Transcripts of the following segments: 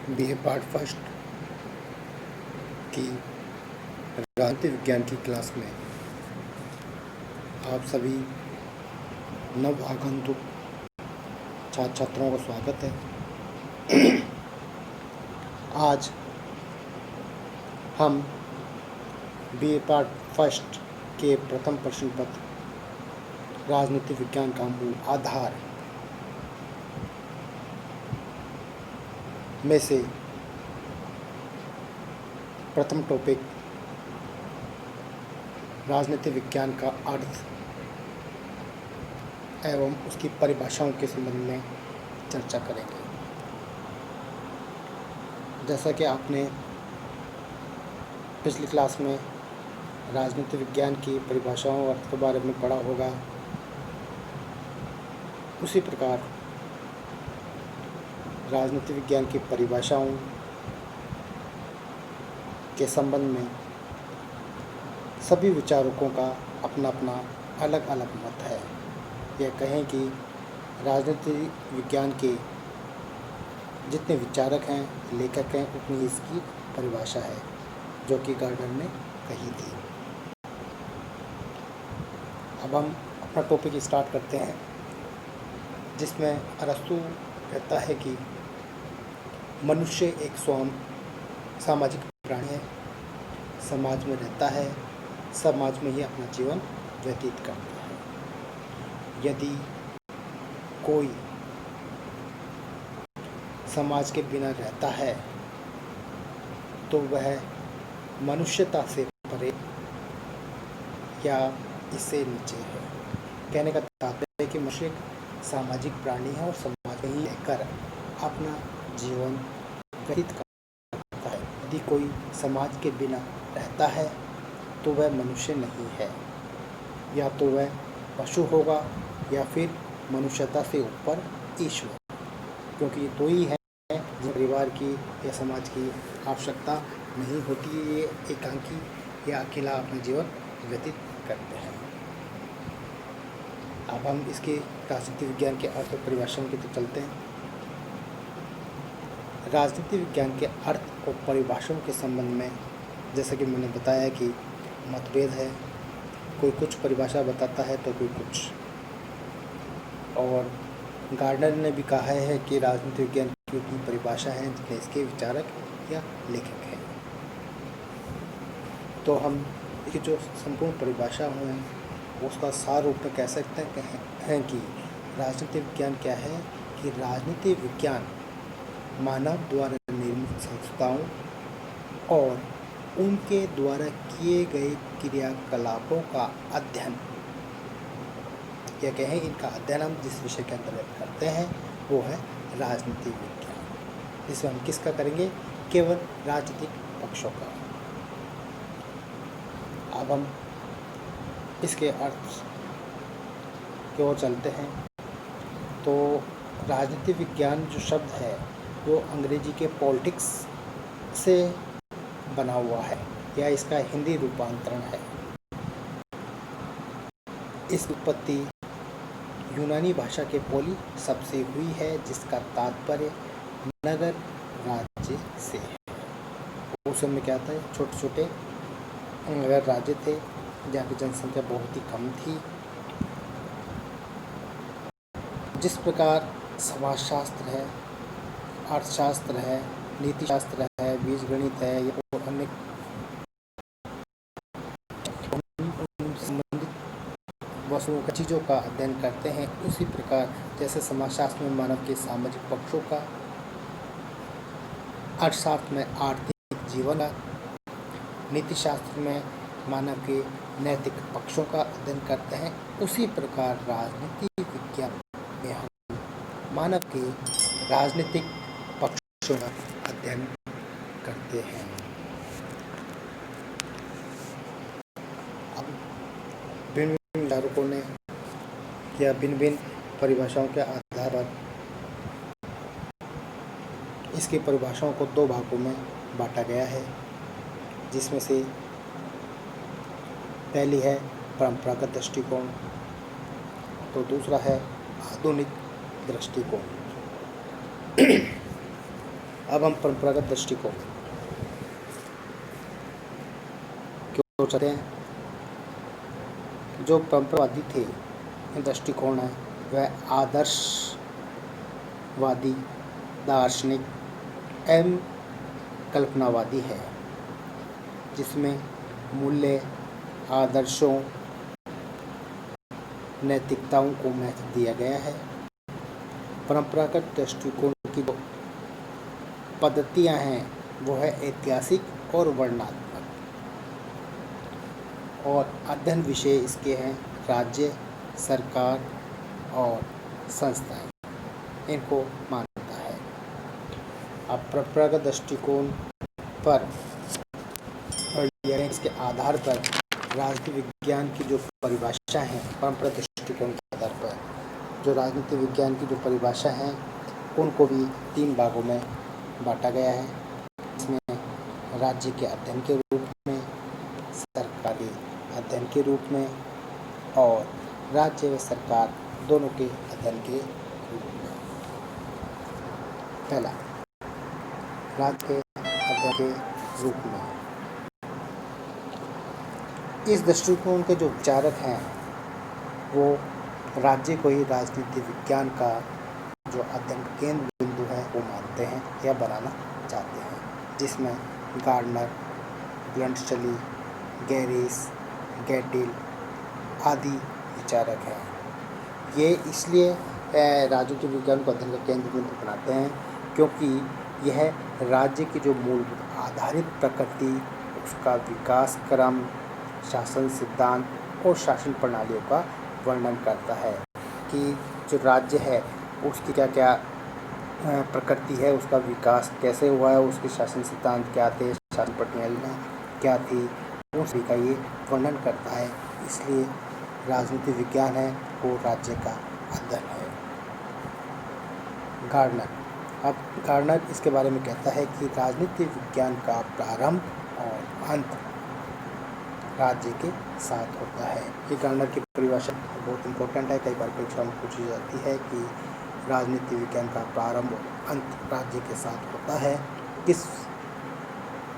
BA part first की राजनीति विज्ञान की क्लास में आप सभी नव आगंतुक छात्र छात्राओं का स्वागत है। आज हम बीए पार्ट फर्स्ट के प्रथम प्रश्न पत्र राजनीति विज्ञान का मूल आधार में से प्रथम टॉपिक राजनीति विज्ञान का अर्थ एवं उसकी परिभाषाओं के संबंध में चर्चा करेंगे। जैसा कि आपने पिछली क्लास में राजनीति विज्ञान की परिभाषाओं और अर्थ के बारे में पढ़ा होगा, उसी प्रकार राजनीति विज्ञान की परिभाषाओं के संबंध में सभी विचारकों का अपना अपना अलग अलग मत है। यह कहें कि राजनीति विज्ञान के जितने विचारक हैं, लेखक हैं, उतनी इसकी परिभाषा है जो कि गार्डनर ने कही थी। अब हम अपना टॉपिक स्टार्ट करते हैं, जिसमें अरस्तु कहता है कि मनुष्य एक सामाजिक प्राणी है, समाज में रहता है, समाज में ही अपना जीवन व्यतीत करता है। यदि कोई समाज के बिना रहता है तो वह मनुष्यता से परे या इससे नीचे है। कहने का तात्पर्य है कि मनुष्य एक सामाजिक प्राणी है और समाज में ही रहकर अपना जीवन व्यतीत करता है। यदि कोई समाज के बिना रहता है तो वह मनुष्य नहीं है, या तो वह पशु होगा या फिर मनुष्यता से ऊपर ईश्वर, क्योंकि ये दो ही हैं जिन परिवार की या समाज की आवश्यकता नहीं होती है। ये एकांकी या अकेला अपना जीवन व्यतीत करते हैं। अब हम इसके राजनीति विज्ञान के अर्थ और परिभाषाओं की तरफ चलते हैं। राजनीति विज्ञान के अर्थ और परिभाषाओं के संबंध में जैसा कि मैंने बताया कि मतभेद है। कोई कुछ परिभाषा बताता है तो कोई कुछ, और गार्डनर ने भी कहा है कि राजनीति विज्ञान की उतनी परिभाषा है जितने इसके विचारक या लेखक हैं। तो हम इसकी जो संपूर्ण परिभाषा है उसका सार रूप में कह सकते हैं कि राजनीति विज्ञान क्या है कि राजनीति विज्ञान मानव द्वारा निर्मित संस्थाओं और उनके द्वारा किए गए क्रियाकलापों का अध्ययन, या कहें इनका अध्ययन हम जिस विषय के अंतर्गत करते हैं वो है राजनीतिक विज्ञान। इसमें हम किसका करेंगे? केवल राजनीतिक पक्षों का। अब हम इसके अर्थ की ओर चलते हैं। तो राजनीतिक विज्ञान जो शब्द है वो अंग्रेजी के पॉलिटिक्स से बना हुआ है, या इसका हिंदी रूपांतरण है। इस उत्पत्ति यूनानी भाषा के पोली शब्द से हुई है, जिसका तात्पर्य नगर राज्य से है। उस समय क्या था, छोटे छोटे नगर राज्य थे जहाँ की जनसंख्या बहुत ही कम थी। जिस प्रकार समाजशास्त्र है, अर्थशास्त्र है, नीति शास्त्र है, बीजगणित है, या और अन्य संबंधित वस्तुओं का चीज़ों का अध्ययन करते हैं, उसी प्रकार जैसे समाजशास्त्र में मानव के सामाजिक पक्षों का, अर्थशास्त्र में आर्थिक जीवन का, नीति शास्त्र में मानव के नैतिक पक्षों का अध्ययन करते हैं, उसी प्रकार राजनीतिक विज्ञान में हम मानव के राजनीतिक पक्षों का अध्ययन करते हैं। अब भिन्न भिन्न विचारकों ने या भिन्न भिन्न परिभाषाओं के आधार पर इसकी परिभाषाओं को दो भागों में बांटा गया है, जिसमें से पहली है परंपरागत दृष्टिकोण, तो दूसरा है आधुनिक दृष्टिकोण। अब हम परंपरागत दृष्टिकोण क्यों चलते हैं। जो परंपरावादी थे दृष्टिकोण है वह आदर्शवादी, दार्शनिक एवं कल्पनावादी है, जिसमें मूल्य, आदर्शों, नैतिकताओं को महत्व दिया गया है। परंपरागत दृष्टिकोण की जो पद्धतियाँ हैं वो है ऐतिहासिक और वर्णनात्मक, और अध्ययन विषय इसके हैं राज्य, सरकार और संस्थाएं, इनको मानता है। अब परंपरागत दृष्टिकोण पर इसके आधार पर राजनीति विज्ञान की जो परिभाषा है, परंपरागत दृष्टिकोण के आधार पर जो राजनीति विज्ञान की जो परिभाषा है उनको भी 3 भागों में बांटा गया है। इसमें राज्य के अध्ययन के रूप में, सरकारी अध्ययन के रूप में और राज्य व सरकार दोनों के अध्ययन के रूप में। पहला, राज्य के अध्ययन के रूप में। इस दृष्टिकोण के जो विचारक हैं वो राज्य को ही राजनीति विज्ञान का जो अध्ययन केंद्र बिंदु है वो मानते हैं या बनाना चाहते हैं, जिसमें गार्डनर, ब्लंटस्टली, गैरिस, गैटिल आदि विचारक हैं। ये इसलिए राजनीति विज्ञान को अध्ययन का केंद्र बिंदु बनाते हैं क्योंकि यह राज्य की जो मूलभूत आधारित प्रकृति, उसका विकास क्रम, शासन सिद्धांत और शासन प्रणालियों का वर्णन करता है कि जो राज्य है उसकी क्या क्या प्रकृति है, उसका विकास कैसे हुआ है, उसके शासन सिद्धांत क्या थे, शासन प्रणालियाँ क्या थी, उन सभी का ये वर्णन करता है। इसलिए राजनीति विज्ञान है वो राज्य का अध्ययन है। गार्डनर, अब गार्डनर इसके बारे में कहता है कि राजनीति विज्ञान का प्रारंभ और अंत राज्य के साथ होता है। ये गार्डनर की परिभाषा बहुत इम्पोर्टेंट है, कई बार परीक्षा में पूछी जाती है कि राजनीति विज्ञान का प्रारंभ और अंत राज्य के साथ होता है, किस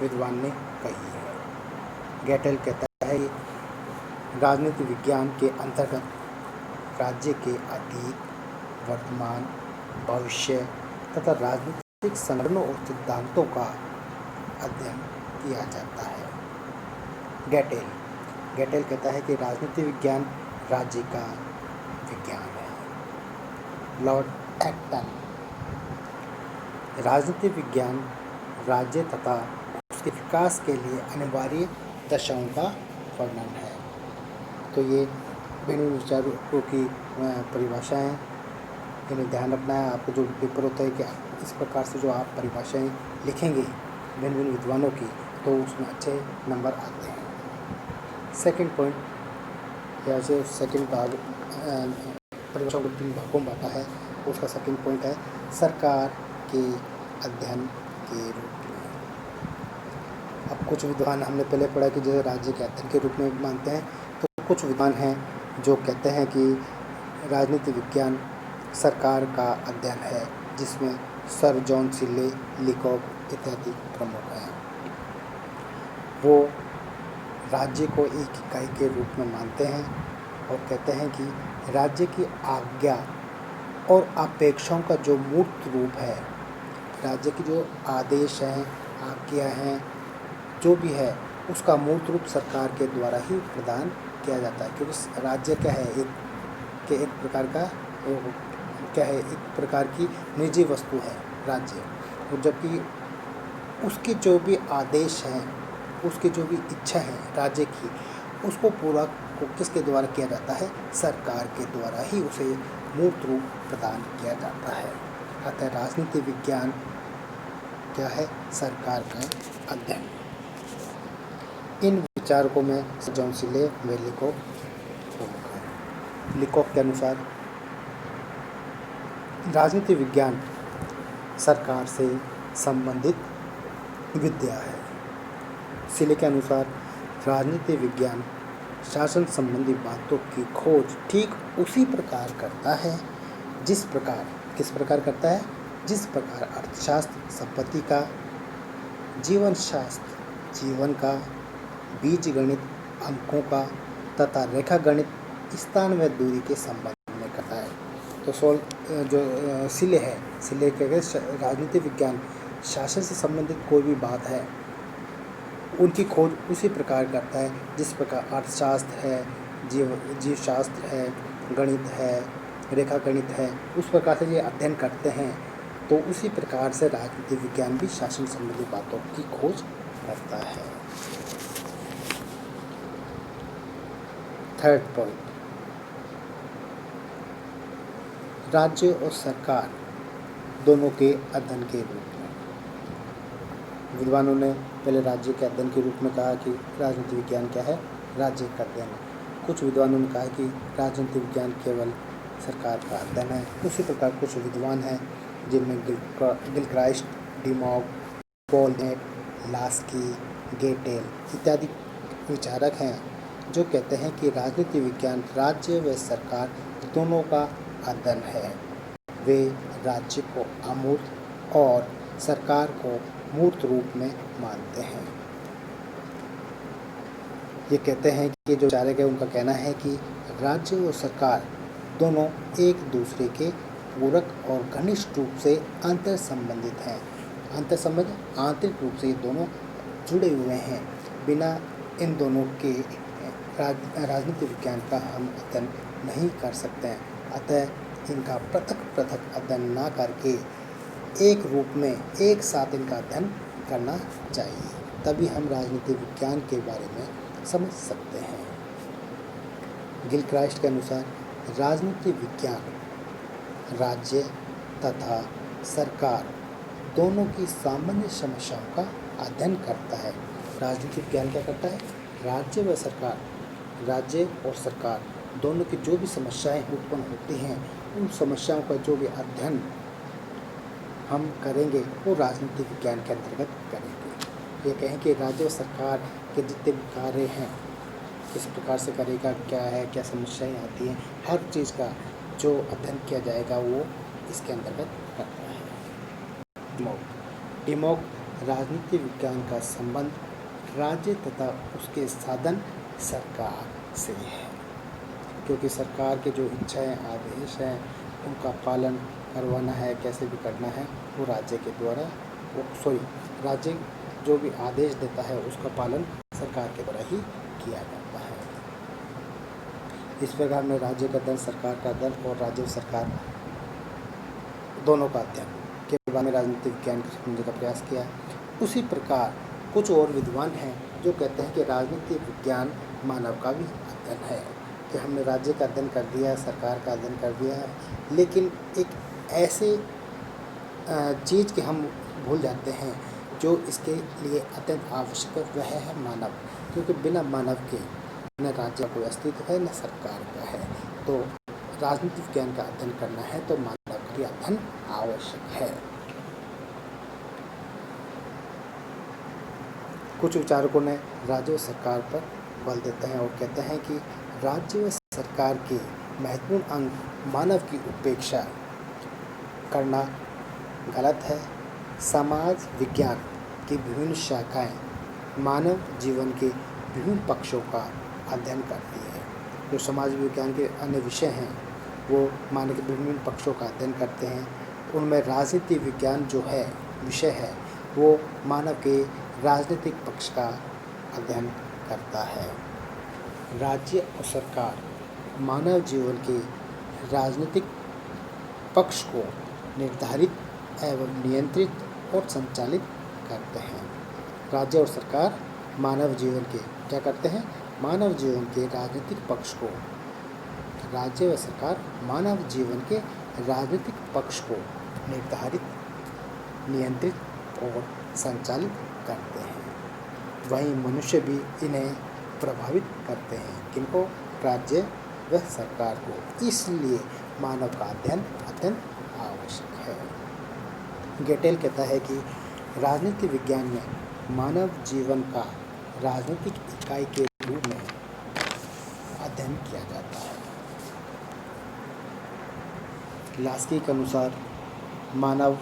विद्वान ने कही है। गैटेल कहता है कि राजनीति विज्ञान के अंतर्गत राज्य के अतीत, वर्तमान, भविष्य तथा राजनीतिक संगठनों और सिद्धांतों का अध्ययन किया जाता है। गैटेल कहता है कि राजनीति विज्ञान राज्य का विज्ञान है। लॉर्ड एक्टन, राजनीति विज्ञान राज्य तथा उसके विकास के लिए अनिवार्य दशाओं का वर्णन है। तो ये भिन्न विचारों की परिभाषाएँ, इन्हें ध्यान रखना है। आपको जो पेपर होता है कि इस प्रकार से जो आप परिभाषाएँ लिखेंगे भिन्न भिन्न विद्वानों की, तो उसमें अच्छे नंबर आते हैं। सेकंड पॉइंट, या जो सेकंड भाग परिभाषा को 3 भागों में बांटा है, उसका सेकंड पॉइंट है सरकार के अध्ययन के रूप में। अब कुछ विद्वान हमने पहले पढ़ा कि जो राज्य के अध्ययन के रूप में मानते हैं, तो कुछ विद्वान हैं जो कहते हैं कि राजनीति विज्ञान सरकार का अध्ययन है, जिसमें सर जॉन सिले, लिकॉक इत्यादि प्रमुख हैं। वो राज्य को एक इकाई के रूप में मानते हैं और कहते हैं कि राज्य की आज्ञा और अपेक्षाओं का जो मूर्त रूप है, राज्य की जो आदेश हैं, आज्ञा हैं, जो भी है, उसका मूर्त रूप सरकार के द्वारा ही प्रदान किया जाता है। क्योंकि राज्य क्या है, एक प्रकार का क्या है, एक प्रकार की निजी वस्तु है राज्य, और जबकि उसके जो भी आदेश हैं, उसकी जो भी इच्छा है राज्य की, उसको पूरा को किसके द्वारा किया जाता है, सरकार के द्वारा ही उसे मूर्त रूप प्रदान किया जाता है। अतः राजनीति विज्ञान क्या है, सरकार का अध्ययन। इन विचारकों में जॉन सिले व लिकॉक प्रमुख हैं। लिकॉक के अनुसार राजनीति विज्ञान सरकार से संबंधित विद्या है। सिले के अनुसार राजनीति विज्ञान शासन संबंधी बातों की खोज ठीक उसी प्रकार करता है किस प्रकार करता है, जिस प्रकार अर्थशास्त्र संपत्ति का, जीवन शास्त्र जीवन का, बीज गणित अंकों का तथा रेखा गणित स्थान व दूरी के संबंध में करता है। तो जो सिले है, सिले के राजनीति विज्ञान शासन से संबंधित कोई भी बात है उनकी खोज उसी प्रकार करता है जिस प्रकार अर्थशास्त्र है, जीव शास्त्र है, गणित है, रेखा गणित है, उस प्रकार से ये अध्ययन करते हैं। तो उसी प्रकार से राजनीति विज्ञान भी शासन संबंधी बातों की खोज करता है। थर्ड पॉइंट, राज्य और सरकार दोनों के अध्ययन के रूप में। विद्वानों ने पहले राज्य के अध्ययन के रूप में कहा कि राजनीति विज्ञान क्या है, राज्य का अध्ययन है। कुछ विद्वानों ने कहा कि राजनीति विज्ञान केवल सरकार का अध्ययन है। उसी प्रकार कुछ विद्वान हैं जिनमें गिलक्राइस्ट, डिमॉग, पॉल, लास्की, गेटेल इत्यादि विचारक हैं जो कहते हैं कि राजनीति विज्ञान राज्य व सरकार दोनों का अध्ययन है। वे राज्य को अमूर्त और सरकार को मूर्त रूप में मानते हैं। ये कहते हैं कि जो विचारक है उनका कहना है कि राज्य और सरकार दोनों एक दूसरे के पूरक और घनिष्ठ रूप से अंतर संबंधित हैं। अंतर संबंध आंतरिक रूप से ये दोनों जुड़े हुए हैं। बिना इन दोनों के राजनीति विज्ञान का हम अध्ययन नहीं कर सकते हैं। अतः इनका पृथक पृथक अध्ययन ना करके एक रूप में एक साथ इनका अध्ययन करना चाहिए, तभी हम राजनीति विज्ञान के बारे में समझ सकते हैं। गिलक्राइस्ट के अनुसार राजनीति विज्ञान राज्य तथा सरकार दोनों की सामान्य समस्याओं का अध्ययन करता है। राजनीति विज्ञान क्या करता है, राज्य व सरकार, राज्य और सरकार दोनों की जो भी समस्याएं उत्पन्न होती हैं उन समस्याओं का जो भी अध्ययन हम करेंगे वो राजनीति विज्ञान के अंतर्गत करेंगे। ये कहें कि राज्य और सरकार के जितने भी कार्य हैं किस प्रकार से करेगा, क्या है, क्या समस्याएं आती हैं, हर चीज़ का जो अध्ययन किया जाएगा वो इसके अंतर्गत करता है। डिमॉग राजनीति विज्ञान का संबंध राज्य तथा उसके साधन सरकार से है, क्योंकि सरकार के जो इच्छाएं, आदेश हैं उनका पालन करवाना है, कैसे भी करना है वो राज्य के द्वारा राज्य जो भी आदेश देता है उसका पालन सरकार के द्वारा ही किया जाता है। इस प्रकार में राज्य का अध्ययन, सरकार का अध्ययन और राज्य सरकार दोनों का अध्ययन के बारे में राजनीतिक विज्ञान को समझने का प्रयास किया। उसी प्रकार कुछ और विद्वान हैं जो कहते हैं कि राजनीतिक विज्ञान मानव का भी अध्ययन है, कि हमने राज्य का अध्ययन कर दिया, सरकार का अध्ययन कर दिया है, लेकिन एक ऐसे चीज़ के हम भूल जाते हैं जो इसके लिए अत्यंत आवश्यक है, वह है मानव। क्योंकि बिना मानव के न राज्य का कोई अस्तित्व है न सरकार का है। तो राजनीतिक विज्ञान का अध्ययन करना है तो मानव का भी अध्ययन आवश्यक है। कुछ विचारकों ने राज्य और सरकार पर बल देते हैं और कहते हैं कि राज्य व सरकार के महत्वपूर्ण अंग मानव की उपेक्षा करना गलत है। समाज विज्ञान की विभिन्न शाखाएं मानव जीवन के विभिन्न पक्षों का अध्ययन करती है। जो समाज विज्ञान के अन्य विषय हैं वो मानव के विभिन्न पक्षों का अध्ययन करते हैं। उनमें राजनीति विज्ञान जो है विषय है वो मानव के राजनीतिक पक्ष का अध्ययन करता है। राज्य और सरकार मानव जीवन के राजनीतिक पक्ष को निर्धारित एवं नियंत्रित और संचालित करते हैं। राज्य और सरकार मानव जीवन के क्या करते हैं, मानव जीवन के राजनीतिक पक्ष को, राज्य व सरकार मानव जीवन के राजनीतिक पक्ष को निर्धारित, नियंत्रित और संचालित करते हैं। वहीं मनुष्य भी इन्हें प्रभावित करते हैं। किनको, राज्य व सरकार को। इसलिए मानव का अध्ययन अत्यंत आवश्यक है। गेटेल कहता है कि राजनीति विज्ञान में मानव जीवन का राजनीतिक इकाई के रूप में अध्ययन किया जाता है। लास्की के अनुसार मानव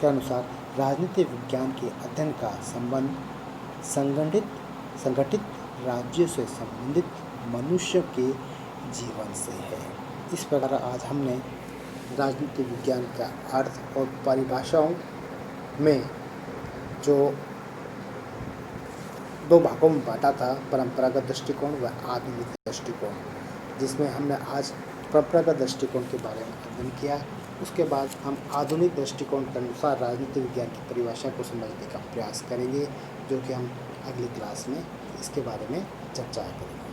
के अनुसार राजनीति विज्ञान के अध्ययन का संबंध संगठित राज्यों से संबंधित मनुष्य के जीवन से है। इस प्रकार आज हमने राजनीति विज्ञान का अर्थ और परिभाषाओं में जो 2 भागों में बांटा था, परंपरागत दृष्टिकोण व आधुनिक दृष्टिकोण, जिसमें हमने आज परंपरागत दृष्टिकोण के बारे में अध्ययन किया। उसके बाद हम आधुनिक दृष्टिकोण के अनुसार राजनीति विज्ञान की परिभाषा को समझने का प्रयास करेंगे, जो कि हम अगली क्लास में इसके बारे में चर्चा करेंगे।